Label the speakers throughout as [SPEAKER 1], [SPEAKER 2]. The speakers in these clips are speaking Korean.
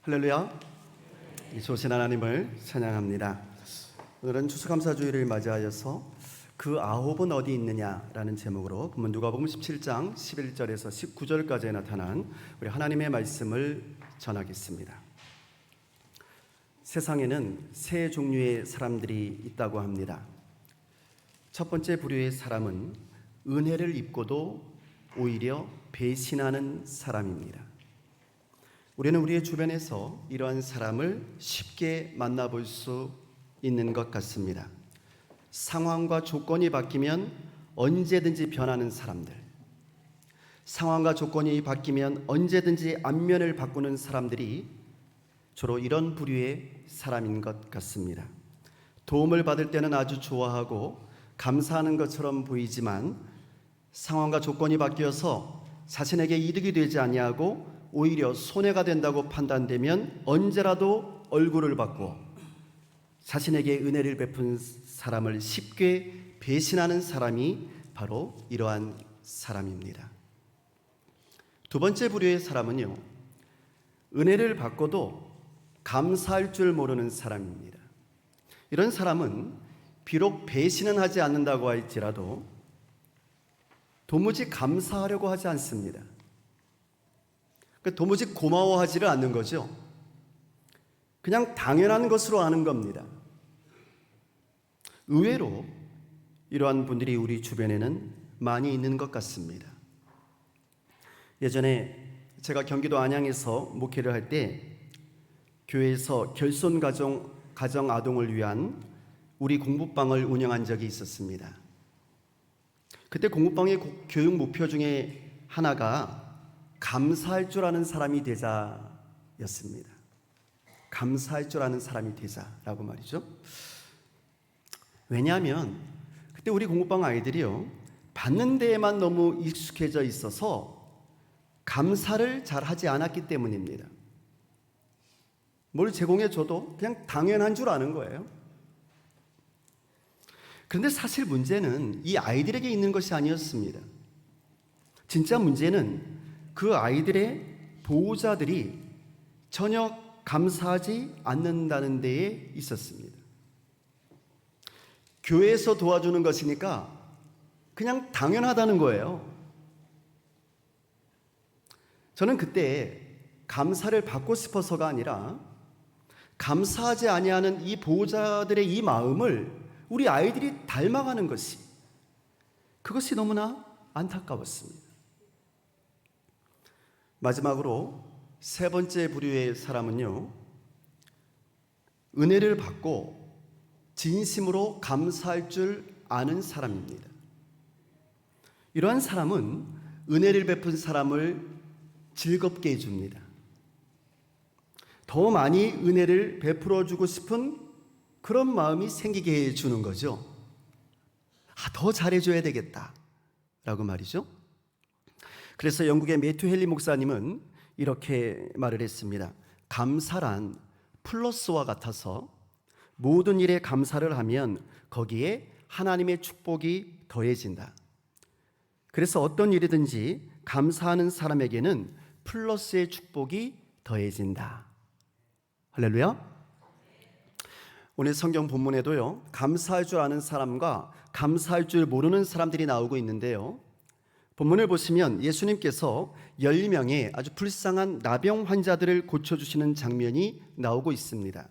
[SPEAKER 1] 할렐루야. 이 좋으신 하나님을 찬양합니다. 오늘은 추수감사주일을 맞이하여서 그 아홉은 어디 있느냐라는 제목으로 본문 누가복음 17장 11절에서 19절까지에 나타난 우리 하나님의 말씀을 전하겠습니다. 세상에는 세 종류의 사람들이 있다고 합니다. 첫 번째 부류의 사람은 은혜를 입고도 오히려 배신하는 사람입니다. 우리는 우리의 주변에서 이러한 사람을 쉽게 만나볼 수 있는 것 같습니다. 상황과 조건이 바뀌면 언제든지 변하는 사람들, 상황과 조건이 바뀌면 언제든지 안면을 바꾸는 사람들이 주로 이런 부류의 사람인 것 같습니다. 도움을 받을 때는 아주 좋아하고 감사하는 것처럼 보이지만 상황과 조건이 바뀌어서 자신에게 이득이 되지 아니하고 오히려 손해가 된다고 판단되면 언제라도 얼굴을 받고 자신에게 은혜를 베푼 사람을 쉽게 배신하는 사람이 바로 이러한 사람입니다. 두 번째 부류의 사람은요, 은혜를 받고도 감사할 줄 모르는 사람입니다. 이런 사람은 비록 배신은 하지 않는다고 할지라도 도무지 감사하려고 하지 않습니다. 도무지 고마워하지를 않는 거죠. 그냥 당연한 것으로 아는 겁니다. 의외로 이러한 분들이 우리 주변에는 많이 있는 것 같습니다. 예전에 제가 경기도 안양에서 목회를 할 때 교회에서 결손 가정 아동을 위한 우리 공부방을 운영한 적이 있었습니다. 그때 공부방의 교육 목표 중에 하나가 감사할 줄 아는 사람이 되자였습니다. 감사할 줄 아는 사람이 되자라고 말이죠. 왜냐하면 그때 우리 공부방 아이들이요, 받는 데에만 너무 익숙해져 있어서 감사를 잘 하지 않았기 때문입니다. 뭘 제공해 줘도 그냥 당연한 줄 아는 거예요. 그런데 사실 문제는 이 아이들에게 있는 것이 아니었습니다. 진짜 문제는 그 아이들의 보호자들이 전혀 감사하지 않는다는 데에 있었습니다. 교회에서 도와주는 것이니까 그냥 당연하다는 거예요. 저는 그때 감사를 받고 싶어서가 아니라 감사하지 아니하는 이 보호자들의 이 마음을 우리 아이들이 닮아가는 그것이 너무나 안타까웠습니다. 마지막으로 세 번째 부류의 사람은요, 은혜를 받고 진심으로 감사할 줄 아는 사람입니다. 이러한 사람은 은혜를 베푼 사람을 즐겁게 해줍니다. 더 많이 은혜를 베풀어 주고 싶은 그런 마음이 생기게 해주는 거죠. 더 잘해줘야 되겠다 라고 말이죠. 그래서 영국의 매튜 헨리 목사님은 이렇게 말을 했습니다. 감사란 플러스와 같아서 모든 일에 감사를 하면 거기에 하나님의 축복이 더해진다. 그래서 어떤 일이든지 감사하는 사람에게는 플러스의 축복이 더해진다. 할렐루야. 오늘 성경 본문에도요, 감사할 줄 아는 사람과 감사할 줄 모르는 사람들이 나오고 있는데요, 본문을 보시면 예수님께서 10명의 아주 불쌍한 나병 환자들을 고쳐주시는 장면이 나오고 있습니다.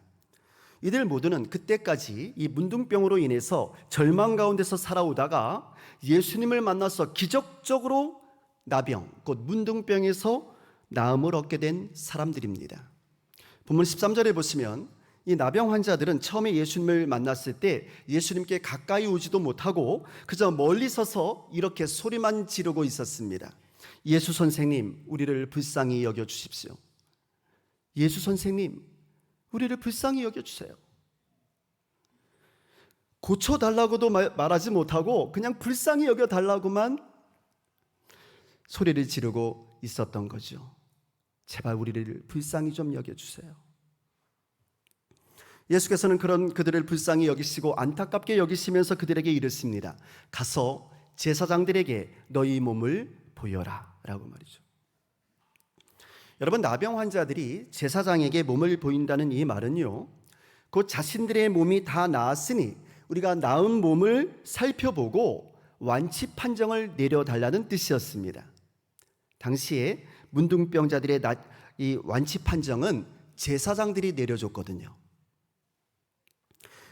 [SPEAKER 1] 이들 모두는 그때까지 이 문둥병으로 인해서 절망 가운데서 살아오다가 예수님을 만나서 기적적으로 나병, 곧 문둥병에서 나음을 얻게 된 사람들입니다. 본문 13절에 보시면 이 나병 환자들은 처음에 예수님을 만났을 때 예수님께 가까이 오지도 못하고 그저 멀리 서서 이렇게 소리만 지르고 있었습니다. 예수 선생님, 우리를 불쌍히 여겨주십시오. 예수 선생님, 우리를 불쌍히 여겨주세요. 고쳐달라고도 말하지 못하고 그냥 불쌍히 여겨달라고만 소리를 지르고 있었던 거죠. 제발 우리를 불쌍히 좀 여겨주세요. 예수께서는 그런 그들을 불쌍히 여기시고 안타깝게 여기시면서 그들에게 이르십니다. 가서 제사장들에게 너희 몸을 보여라 라고 말이죠. 여러분, 나병 환자들이 제사장에게 몸을 보인다는 이 말은요, 곧 자신들의 몸이 다 나았으니 우리가 나은 몸을 살펴보고 완치 판정을 내려달라는 뜻이었습니다. 당시에 문둥병자들의 이 완치 판정은 제사장들이 내려줬거든요.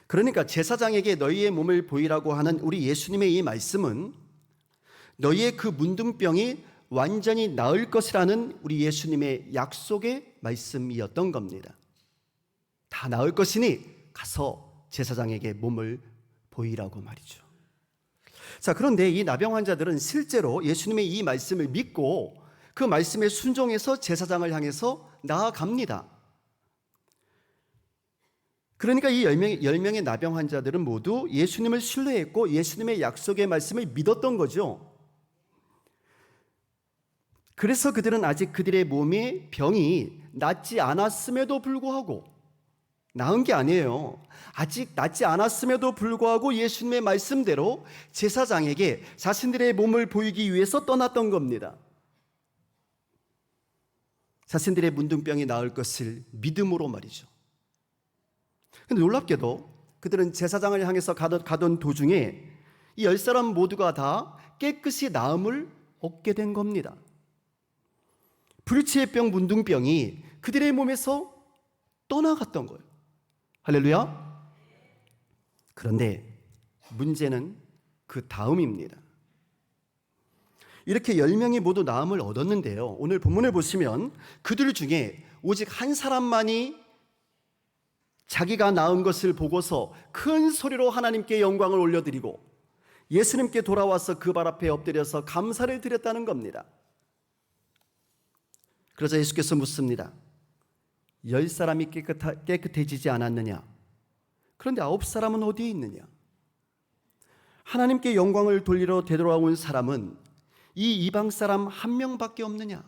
[SPEAKER 1] 그러니까 제사장에게 너희의 몸을 보이라고 하는 우리 예수님의 이 말씀은 너희의 그 문둥병이 완전히 나을 것이라는 우리 예수님의 약속의 말씀이었던 겁니다. 다 나을 것이니 가서 제사장에게 몸을 보이라고 말이죠. 자, 그런데 이 나병 환자들은 실제로 예수님의 이 말씀을 믿고 그 말씀에 순종해서 제사장을 향해서 나아갑니다. 그러니까 이 10명의 나병 환자들은 모두 예수님을 신뢰했고 예수님의 약속의 말씀을 믿었던 거죠. 그래서 그들은 아직 그들의 몸의 병이 낫지 않았음에도 불구하고, 나은 게 아니에요. 아직 낫지 않았음에도 불구하고 예수님의 말씀대로 제사장에게 자신들의 몸을 보이기 위해서 떠났던 겁니다. 자신들의 문둥병이 나을 것을 믿음으로 말이죠. 근데 놀랍게도 그들은 제사장을 향해서 가던 도중에 이 10사람 모두가 다 깨끗이 나음을 얻게 된 겁니다. 불치의 병, 문둥병이 그들의 몸에서 떠나갔던 거예요. 할렐루야. 그런데 문제는 그 다음입니다. 이렇게 10명이 모두 나음을 얻었는데요, 오늘 본문을 보시면 그들 중에 오직 한 사람만이 자기가 나은 것을 보고서 큰 소리로 하나님께 영광을 올려드리고 예수님께 돌아와서 그 발 앞에 엎드려서 감사를 드렸다는 겁니다. 그러자 예수께서 묻습니다. 10사람이 깨끗해지지 않았느냐? 그런데 9사람은 어디에 있느냐? 하나님께 영광을 돌리러 되돌아온 사람은 이 이방 사람 한 명밖에 없느냐?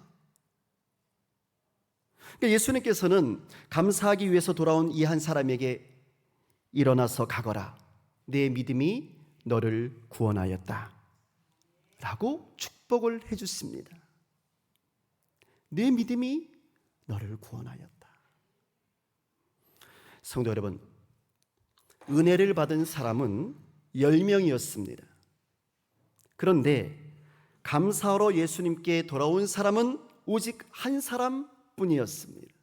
[SPEAKER 1] 그러니까 예수님께서는 감사하기 위해서 돌아온 이 한 사람에게 일어나서 가거라, 내 믿음이 너를 구원하였다 라고 축복을 해주십니다. 내 믿음이 너를 구원하였다. 성도 여러분, 은혜를 받은 사람은 10명이었습니다. 그런데 감사하러 예수님께 돌아온 사람은 오직 한 사람뿐이었습니다.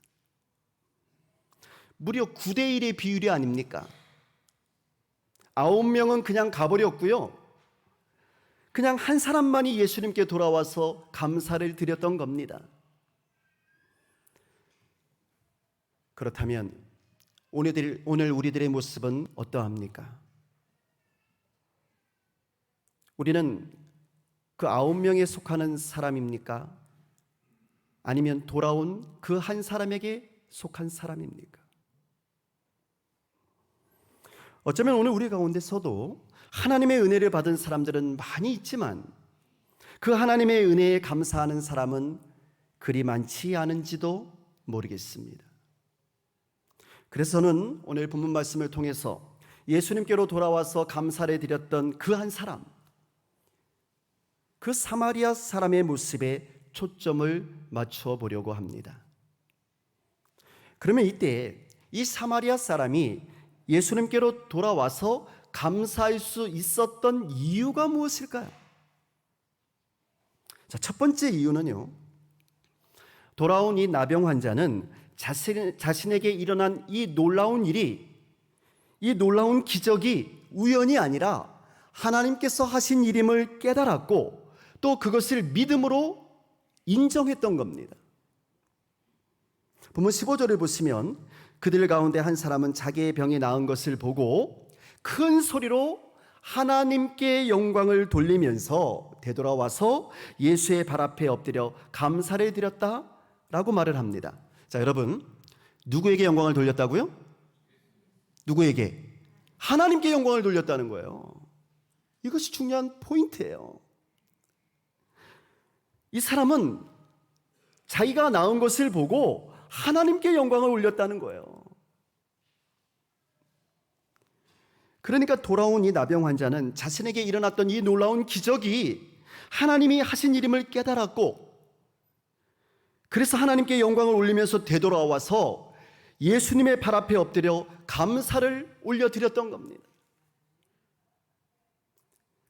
[SPEAKER 1] 무려 9대1의 비율이 아닙니까? 9명은 그냥 가버렸고요, 그냥 한 사람만이 예수님께 돌아와서 감사를 드렸던 겁니다. 그렇다면 오늘 우리들의 모습은 어떠합니까? 우리는 그 9명에 속하는 사람입니까? 아니면 돌아온 그 한 사람에게 속한 사람입니까? 어쩌면 오늘 우리 가운데서도 하나님의 은혜를 받은 사람들은 많이 있지만 그 하나님의 은혜에 감사하는 사람은 그리 많지 않은지도 모르겠습니다. 그래서 저는 오늘 본문 말씀을 통해서 예수님께로 돌아와서 감사를 드렸던 그 한 사람, 그 사마리아 사람의 모습에 초점을 맞춰 보려고 합니다. 그러면 이때 이 사마리아 사람이 예수님께로 돌아와서 감사할 수 있었던 이유가 무엇일까요? 자, 첫 번째 이유는요, 돌아온 이 나병 환자는 자신에게 일어난 이 놀라운 일이, 이 놀라운 기적이 우연이 아니라 하나님께서 하신 일임을 깨달았고 또 그것을 믿음으로 인정했던 겁니다. 본문 15절을 보시면 그들 가운데 한 사람은 자기의 병이 나은 것을 보고 큰 소리로 하나님께 영광을 돌리면서 되돌아와서 예수의 발 앞에 엎드려 감사를 드렸다라고 말을 합니다. 자, 여러분, 누구에게 영광을 돌렸다고요? 누구에게? 하나님께 영광을 돌렸다는 거예요. 이것이 중요한 포인트예요. 이 사람은 자기가 나은 것을 보고 하나님께 영광을 올렸다는 거예요. 그러니까 돌아온 이 나병 환자는 자신에게 일어났던 이 놀라운 기적이 하나님이 하신 일임을 깨달았고 그래서 하나님께 영광을 올리면서 되돌아와서 예수님의 발 앞에 엎드려 감사를 올려드렸던 겁니다.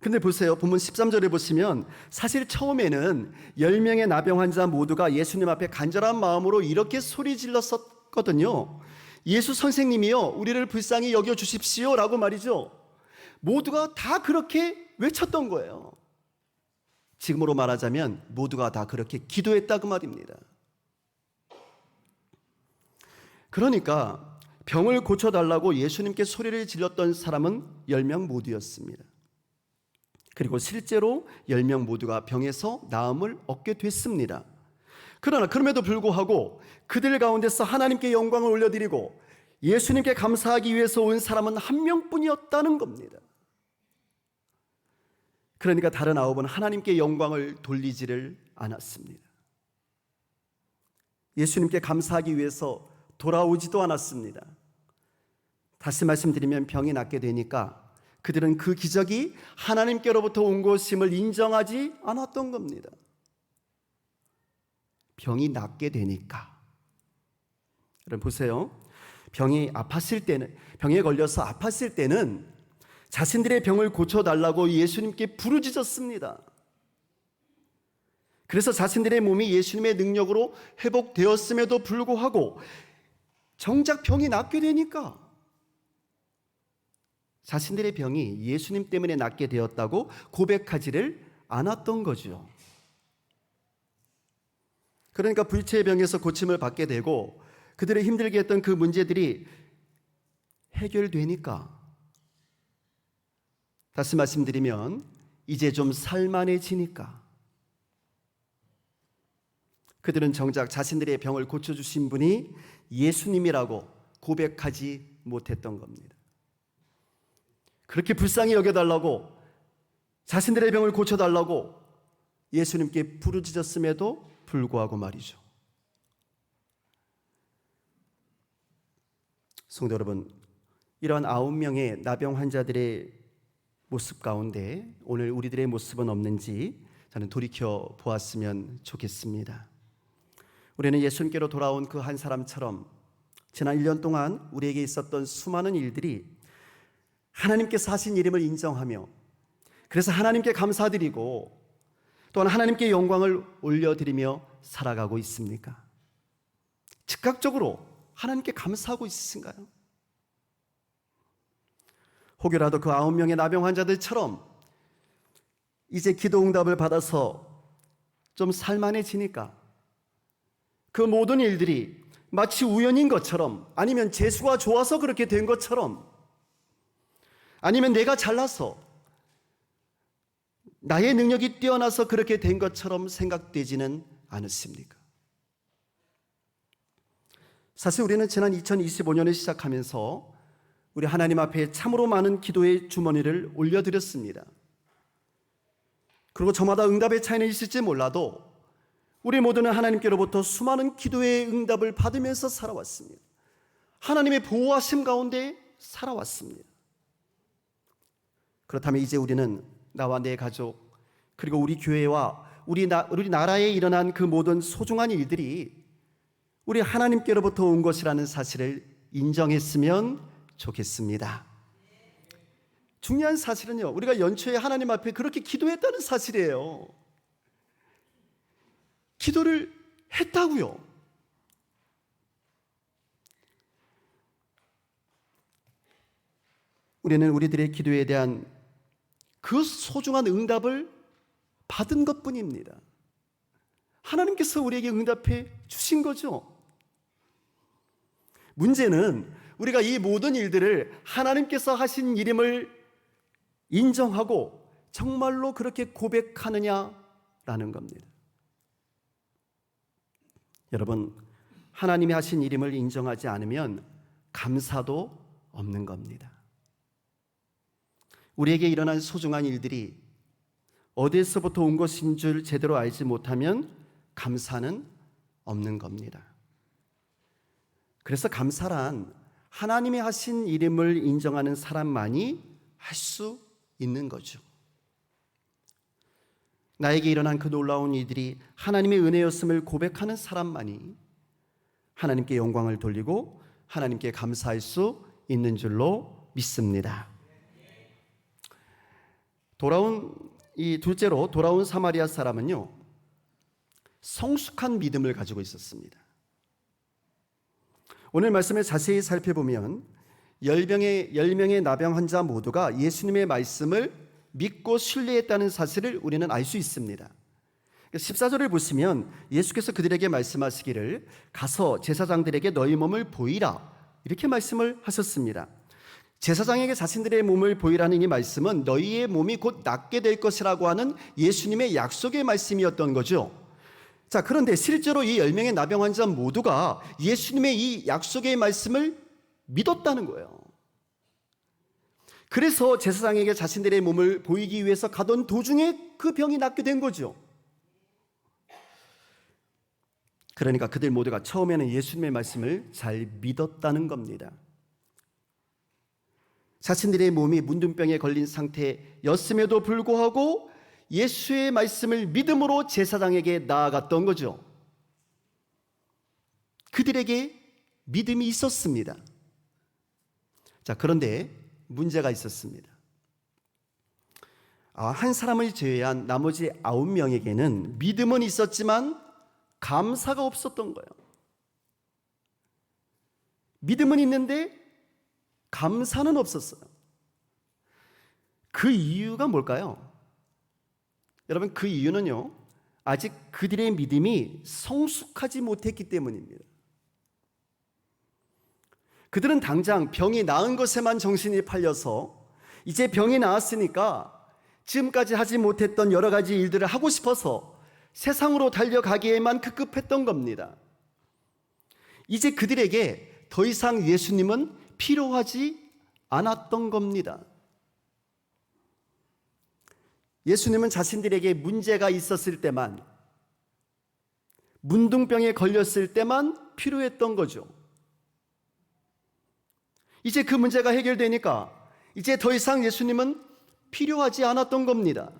[SPEAKER 1] 근데 보세요. 본문 13절에 보시면 사실 처음에는 10명의 나병 환자 모두가 예수님 앞에 간절한 마음으로 이렇게 소리 질렀었거든요. 예수 선생님이여, 우리를 불쌍히 여겨 주십시오 라고 말이죠. 모두가 다 그렇게 외쳤던 거예요. 지금으로 말하자면 모두가 다 그렇게 기도했다고 말입니다. 그러니까 병을 고쳐달라고 예수님께 소리를 질렀던 사람은 10명 모두였습니다. 그리고 실제로 10명 모두가 병에서 나음을 얻게 됐습니다. 그러나 그럼에도 불구하고 그들 가운데서 하나님께 영광을 올려드리고 예수님께 감사하기 위해서 온 사람은 한 명뿐이었다는 겁니다. 그러니까 다른 9은 하나님께 영광을 돌리지를 않았습니다. 예수님께 감사하기 위해서 돌아오지도 않았습니다. 다시 말씀드리면 병이 낫게 되니까 그들은 그 기적이 하나님께로부터 온 것임을 인정하지 않았던 겁니다. 병이 낫게 되니까. 여러분 보세요. 병에 걸려서 아팠을 때는 자신들의 병을 고쳐달라고 예수님께 부르짖었습니다. 그래서 자신들의 몸이 예수님의 능력으로 회복되었음에도 불구하고 정작 병이 낫게 되니까 자신들의 병이 예수님 때문에 낫게 되었다고 고백하지를 않았던 거죠. 그러니까 불치의 병에서 고침을 받게 되고 그들을 힘들게 했던 그 문제들이 해결되니까, 다시 말씀드리면 이제 좀 살만해지니까 그들은 정작 자신들의 병을 고쳐주신 분이 예수님이라고 고백하지 못했던 겁니다. 그렇게 불쌍히 여겨달라고, 자신들의 병을 고쳐달라고 예수님께 부르짖었음에도 불구하고 말이죠. 성도 여러분, 이러한 9명의 나병 환자들의 모습 가운데 오늘 우리들의 모습은 없는지 저는 돌이켜 보았으면 좋겠습니다. 우리는 예수님께로 돌아온 그 한 사람처럼 지난 1년 동안 우리에게 있었던 수많은 일들이 하나님께서 하신 일임을 인정하며, 그래서 하나님께 감사드리고 또한 하나님께 영광을 올려드리며 살아가고 있습니까? 즉각적으로 하나님께 감사하고 있으신가요? 혹여라도 그 9명의 나병 환자들처럼 이제 기도 응답을 받아서 좀 살만해지니까 그 모든 일들이 마치 우연인 것처럼, 아니면 재수가 좋아서 그렇게 된 것처럼, 아니면 내가 잘나서 나의 능력이 뛰어나서 그렇게 된 것처럼 생각되지는 않으십니까? 사실 우리는 지난 2025년을 시작하면서 우리 하나님 앞에 참으로 많은 기도의 주머니를 올려드렸습니다. 그리고 저마다 응답의 차이는 있을지 몰라도 우리 모두는 하나님께로부터 수많은 기도의 응답을 받으면서 살아왔습니다. 하나님의 보호하심 가운데 살아왔습니다. 그렇다면 이제 우리는 나와 내 가족, 그리고 우리 교회와 우리 나라에 일어난 그 모든 소중한 일들이 우리 하나님께로부터 온 것이라는 사실을 인정했으면 좋겠습니다. 중요한 사실은요, 우리가 연초에 하나님 앞에 그렇게 기도했다는 사실이에요. 기도를 했다고요. 우리는 우리들의 기도에 대한 그 소중한 응답을 받은 것뿐입니다. 하나님께서 우리에게 응답해 주신 거죠. 문제는 우리가 이 모든 일들을 하나님께서 하신 일임을 인정하고 정말로 그렇게 고백하느냐라는 겁니다. 여러분, 하나님이 하신 일임을 인정하지 않으면 감사도 없는 겁니다. 우리에게 일어난 소중한 일들이 어디에서부터 온 것인 줄 제대로 알지 못하면 감사는 없는 겁니다. 그래서 감사란 하나님이 하신 일임을 인정하는 사람만이 할 수 있는 거죠. 나에게 일어난 그 놀라운 일들이 하나님의 은혜였음을 고백하는 사람만이 하나님께 영광을 돌리고 하나님께 감사할 수 있는 줄로 믿습니다. 둘째로 돌아온 사마리아 사람은요, 성숙한 믿음을 가지고 있었습니다. 오늘 말씀을 자세히 살펴보면 10명의 나병 환자 모두가 예수님의 말씀을 믿고 신뢰했다는 사실을 우리는 알 수 있습니다. 14절을 보시면 예수께서 그들에게 말씀하시기를 가서 제사장들에게 너희 몸을 보이라 이렇게 말씀을 하셨습니다. 제사장에게 자신들의 몸을 보이라는 이 말씀은 너희의 몸이 곧 낫게 될 것이라고 하는 예수님의 약속의 말씀이었던 거죠. 자, 그런데 실제로 이 10명의 나병 환자 모두가 예수님의 이 약속의 말씀을 믿었다는 거예요. 그래서 제사장에게 자신들의 몸을 보이기 위해서 가던 도중에 그 병이 낫게 된 거죠. 그러니까 그들 모두가 처음에는 예수님의 말씀을 잘 믿었다는 겁니다. 자신들의 몸이 문둥병에 걸린 상태였음에도 불구하고 예수의 말씀을 믿음으로 제사장에게 나아갔던 거죠. 그들에게 믿음이 있었습니다. 자, 그런데 문제가 있었습니다. 한 사람을 제외한 나머지 9명에게는 믿음은 있었지만 감사가 없었던 거예요. 믿음은 있는데 감사는 없었어요. 그 이유가 뭘까요? 여러분, 그 이유는요, 아직 그들의 믿음이 성숙하지 못했기 때문입니다. 그들은 당장 병이 나은 것에만 정신이 팔려서 이제 병이 나았으니까 지금까지 하지 못했던 여러 가지 일들을 하고 싶어서 세상으로 달려가기에만 급급했던 겁니다. 이제 그들에게 더 이상 예수님은 필요하지 않았던 겁니다. 예수님은 자신들에게 문제가 있었을 때만, 문둥병에 걸렸을 때만 필요했던 거죠. 이제 그 문제가 해결되니까 이제 더 이상 예수님은 필요하지 않았던 겁니다.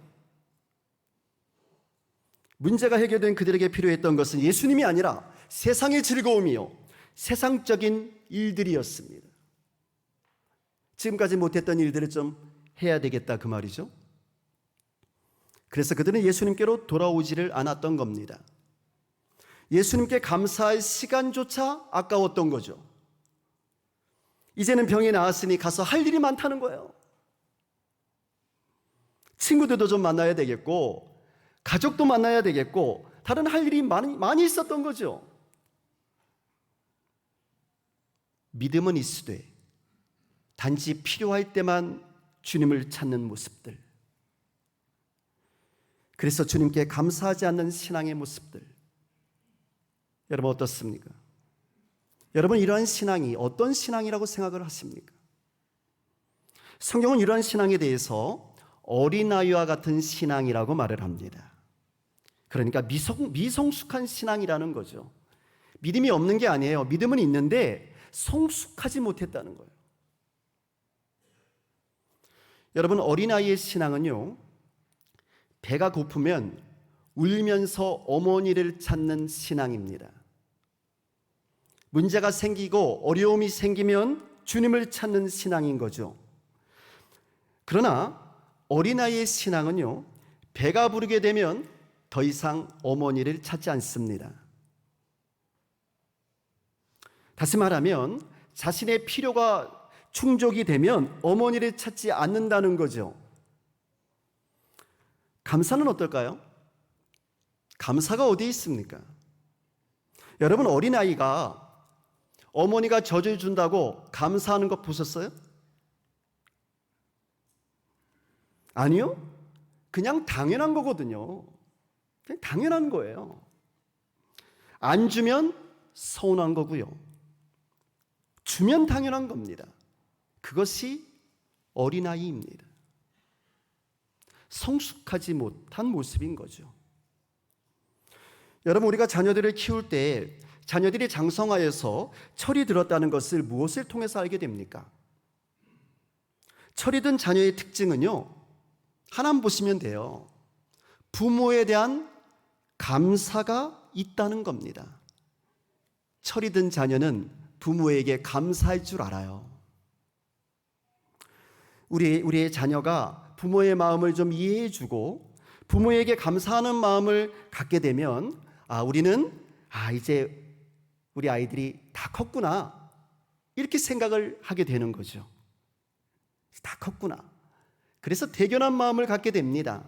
[SPEAKER 1] 문제가 해결된 그들에게 필요했던 것은 예수님이 아니라 세상의 즐거움이요, 세상적인 일들이었습니다. 지금까지 못했던 일들을 좀 해야 되겠다 그 말이죠. 그래서 그들은 예수님께로 돌아오지를 않았던 겁니다. 예수님께 감사할 시간조차 아까웠던 거죠. 이제는 병이 나았으니 가서 할 일이 많다는 거예요. 친구들도 좀 만나야 되겠고, 가족도 만나야 되겠고, 다른 할 일이 많이 있었던 거죠. 믿음은 있으되 단지 필요할 때만 주님을 찾는 모습들, 그래서 주님께 감사하지 않는 신앙의 모습들, 여러분 어떻습니까? 여러분, 이러한 신앙이 어떤 신앙이라고 생각을 하십니까? 성경은 이러한 신앙에 대해서 어린아이와 같은 신앙이라고 말을 합니다. 그러니까 미성숙한 신앙이라는 거죠. 믿음이 없는 게 아니에요. 믿음은 있는데 성숙하지 못했다는 거예요. 여러분, 어린아이의 신앙은요, 배가 고프면 울면서 어머니를 찾는 신앙입니다. 문제가 생기고 어려움이 생기면 주님을 찾는 신앙인 거죠. 그러나 어린아이의 신앙은요, 배가 부르게 되면 더 이상 어머니를 찾지 않습니다. 다시 말하면 자신의 필요가 충족이 되면 어머니를 찾지 않는다는 거죠. 감사는 어떨까요? 감사가 어디에 있습니까? 여러분, 어린아이가 어머니가 젖을 준다고 감사하는 거 보셨어요? 아니요? 그냥 당연한 거거든요. 그냥 당연한 거예요. 안 주면 서운한 거고요. 주면 당연한 겁니다. 그것이 어린아이입니다. 성숙하지 못한 모습인 거죠. 여러분, 우리가 자녀들을 키울 때 자녀들이 장성하여서 철이 들었다는 것을 무엇을 통해서 알게 됩니까? 철이 든 자녀의 특징은요, 하나만 보시면 돼요. 부모에 대한 감사가 있다는 겁니다. 철이 든 자녀는 부모에게 감사할 줄 알아요. 우리의 자녀가 부모의 마음을 좀 이해해주고 부모에게 감사하는 마음을 갖게 되면 우리는 이제 우리 아이들이 다 컸구나 이렇게 생각을 하게 되는 거죠. 다 컸구나. 그래서 대견한 마음을 갖게 됩니다.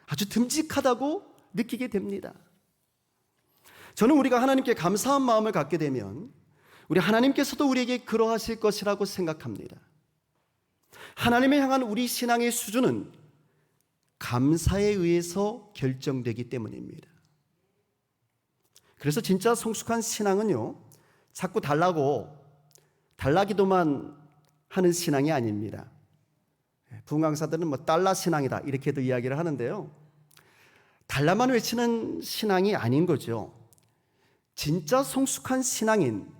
[SPEAKER 1] 아주 듬직하다고 느끼게 됩니다. 저는 우리가 하나님께 감사한 마음을 갖게 되면 우리 하나님께서도 우리에게 그러하실 것이라고 생각합니다. 하나님을 향한 우리 신앙의 수준은 감사에 의해서 결정되기 때문입니다. 그래서 진짜 성숙한 신앙은요, 자꾸 달라기도만 하는 신앙이 아닙니다. 부흥강사들은 달라 신앙이다 이렇게도 이야기를 하는데요, 달라만 외치는 신앙이 아닌 거죠. 진짜 성숙한 신앙인,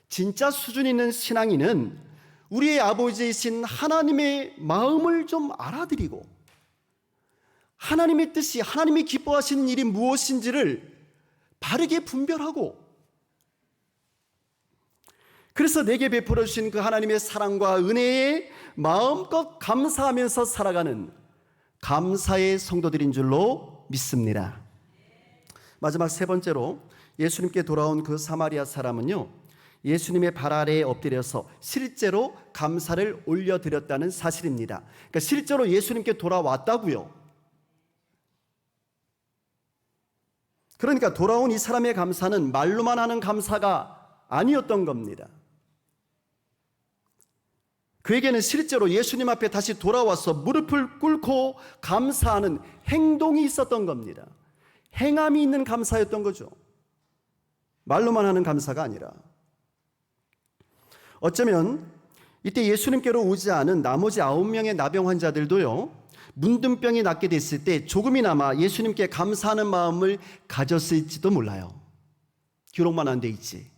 [SPEAKER 1] 진짜 수준 있는 신앙인은 우리의 아버지이신 하나님의 마음을 좀 알아들이고 하나님의 뜻이, 하나님이 기뻐하시는 일이 무엇인지를 바르게 분별하고, 그래서 내게 베풀어 주신 그 하나님의 사랑과 은혜에 마음껏 감사하면서 살아가는 감사의 성도들인 줄로 믿습니다. 마지막 세 번째로 예수님께 돌아온 그 사마리아 사람은요, 예수님의 발 아래에 엎드려서 실제로 감사를 올려드렸다는 사실입니다. 그러니까 실제로 예수님께 돌아왔다고요. 그러니까 돌아온 이 사람의 감사는 말로만 하는 감사가 아니었던 겁니다. 그에게는 실제로 예수님 앞에 다시 돌아와서 무릎을 꿇고 감사하는 행동이 있었던 겁니다. 행함이 있는 감사였던 거죠. 말로만 하는 감사가 아니라. 어쩌면 이때 예수님께로 오지 않은 나머지 9명의 나병 환자들도요, 문둥병이 낫게 됐을 때 조금이나마 예수님께 감사하는 마음을 가졌을지도 몰라요. 기록만 안 돼 있지.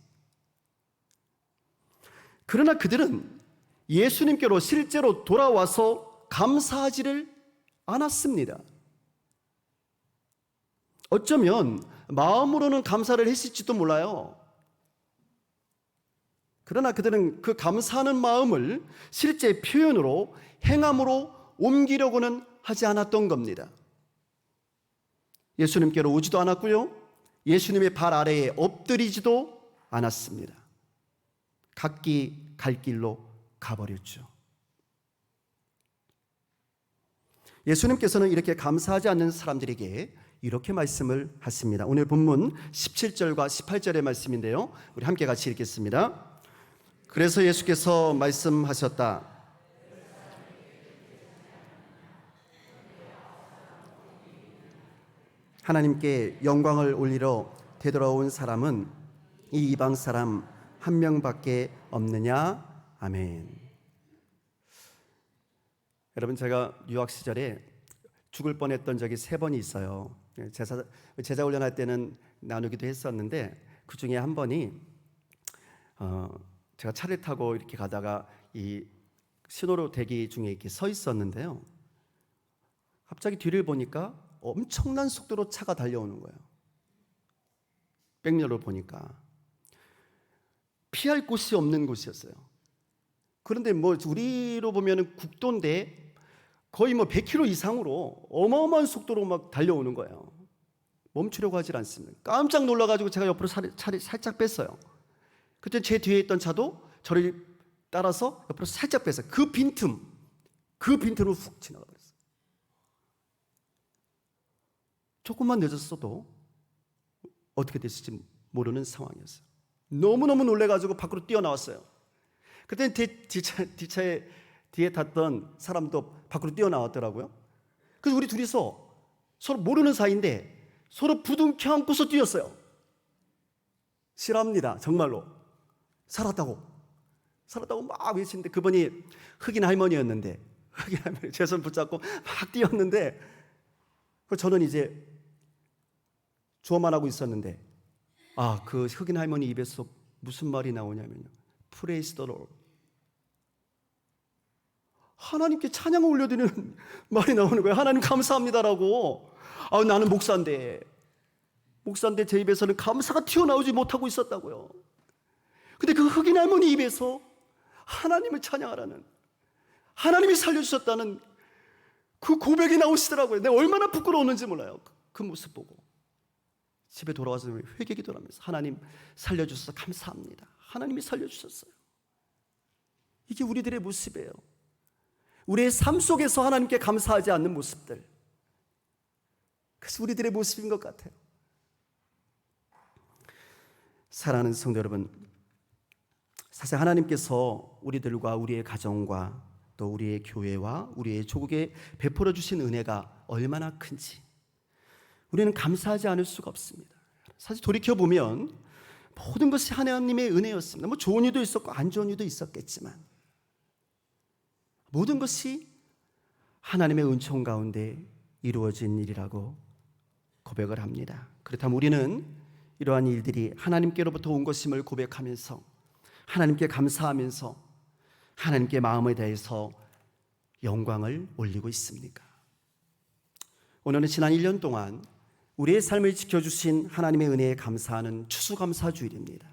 [SPEAKER 1] 그러나 그들은 예수님께로 실제로 돌아와서 감사하지를 않았습니다. 어쩌면 마음으로는 감사를 했을지도 몰라요. 그러나 그들은 그 감사하는 마음을 실제 표현으로, 행함으로 옮기려고는 하지 않았던 겁니다. 예수님께로 오지도 않았고요, 예수님의 발 아래에 엎드리지도 않았습니다. 각기 갈 길로 가버렸죠. 예수님께서는 이렇게 감사하지 않는 사람들에게 이렇게 말씀을 하십니다. 오늘 본문 17절과 18절의 말씀인데요, 우리 함께 같이 읽겠습니다. 그래서 예수께서 말씀하셨다. 하나님께 영광을 올리러 되돌아온 사람은 이 이방 사람 한 명밖에 없느냐? 아멘. 여러분, 제가 유학 시절에 죽을 뻔했던 적이 3번이 있어요. 제자 훈련할 때는 나누기도 했었는데, 그 중에 한 번이 제가 차를 타고 이렇게 가다가 이 신호로 대기 중에 이렇게 서 있었는데요, 갑자기 뒤를 보니까 엄청난 속도로 차가 달려오는 거예요. 백미러로 보니까 피할 곳이 없는 곳이었어요. 그런데 우리로 보면은 국도인데 거의 100km 이상으로 어마어마한 속도로 막 달려오는 거예요. 멈추려고 하질 않습니다. 깜짝 놀라가지고 제가 옆으로 차를 살짝 뺐어요. 그때 제 뒤에 있던 차도 저를 따라서 옆으로 살짝 뺐어요. 그 빈틈으로 훅 지나가 버렸어요. 조금만 늦었어도 어떻게 됐을지 모르는 상황이었어요. 너무너무 놀래가지고 밖으로 뛰어나왔어요. 그때 뒷차에 뒤에 탔던 사람도 밖으로 뛰어나왔더라고요. 그래서 우리 둘이서 서로 모르는 사이인데 서로 부둥켜 안고서 뛰었어요. 실합니다. 정말로. 살았다고 막 외치는데, 그분이 흑인 할머니였는데, 흑인 할머니 제 손 붙잡고 막 뛰었는데, 저는 이제 주어만 하고 있었는데, 그 흑인 할머니 입에서 무슨 말이 나오냐면요, Praise the Lord. 하나님께 찬양을 올려드리는 말이 나오는 거예요. 하나님 감사합니다라고. 나는 목사인데 제 입에서는 감사가 튀어나오지 못하고 있었다고요. 근데 그 흑인 할머니 입에서 하나님을 찬양하라는, 하나님이 살려주셨다는 그 고백이 나오시더라고요. 내가 얼마나 부끄러웠는지 몰라요. 그 모습 보고 집에 돌아와서 회개기도하면서 하나님 살려주셔서 감사합니다. 하나님이 살려주셨어요. 이게 우리들의 모습이에요. 우리의 삶 속에서 하나님께 감사하지 않는 모습들, 그래서 우리들의 모습인 것 같아요. 사랑하는 성도 여러분, 사실 하나님께서 우리들과 우리의 가정과 또 우리의 교회와 우리의 조국에 베풀어 주신 은혜가 얼마나 큰지 우리는 감사하지 않을 수가 없습니다. 사실 돌이켜보면 모든 것이 하나님의 은혜였습니다. 뭐 좋은 일도 있었고 안 좋은 일도 있었겠지만 모든 것이 하나님의 은총 가운데 이루어진 일이라고 고백을 합니다. 그렇다면 우리는 이러한 일들이 하나님께로부터 온 것임을 고백하면서 하나님께 감사하면서 하나님께 마음에 대해서 영광을 올리고 있습니까? 오늘은 지난 1년 동안 우리의 삶을 지켜주신 하나님의 은혜에 감사하는 추수감사주일입니다.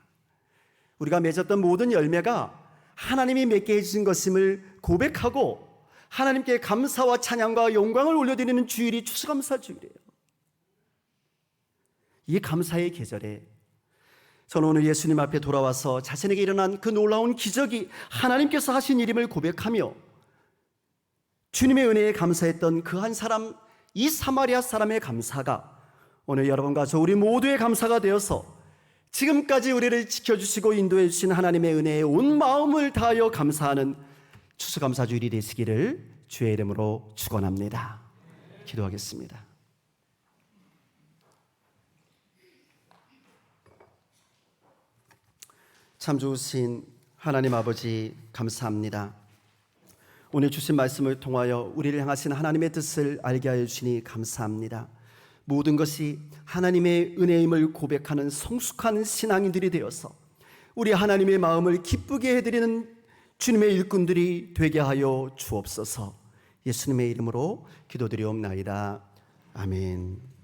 [SPEAKER 1] 우리가 맺었던 모든 열매가 하나님이 맺게 해주신 것임을 고백하고 하나님께 감사와 찬양과 영광을 올려드리는 주일이 추수감사주일이에요. 이 감사의 계절에 저는 오늘 예수님 앞에 돌아와서 자신에게 일어난 그 놀라운 기적이 하나님께서 하신 일임을 고백하며 주님의 은혜에 감사했던 그 한 사람, 이 사마리아 사람의 감사가 오늘 여러분과 저 우리 모두의 감사가 되어서 지금까지 우리를 지켜주시고 인도해 주신 하나님의 은혜에 온 마음을 다하여 감사하는 추수감사주일이 되시기를 주의 이름으로 축원합니다. 기도하겠습니다. 참 좋으신 하나님 아버지, 감사합니다. 오늘 주신 말씀을 통하여 우리를 향하신 하나님의 뜻을 알게 하여 주시니 감사합니다. 모든 것이 하나님의 은혜임을 고백하는 성숙한 신앙인들이 되어서 우리 하나님의 마음을 기쁘게 해드리는 주님의 일꾼들이 되게 하여 주옵소서. 예수님의 이름으로 기도드리옵나이다. 아멘.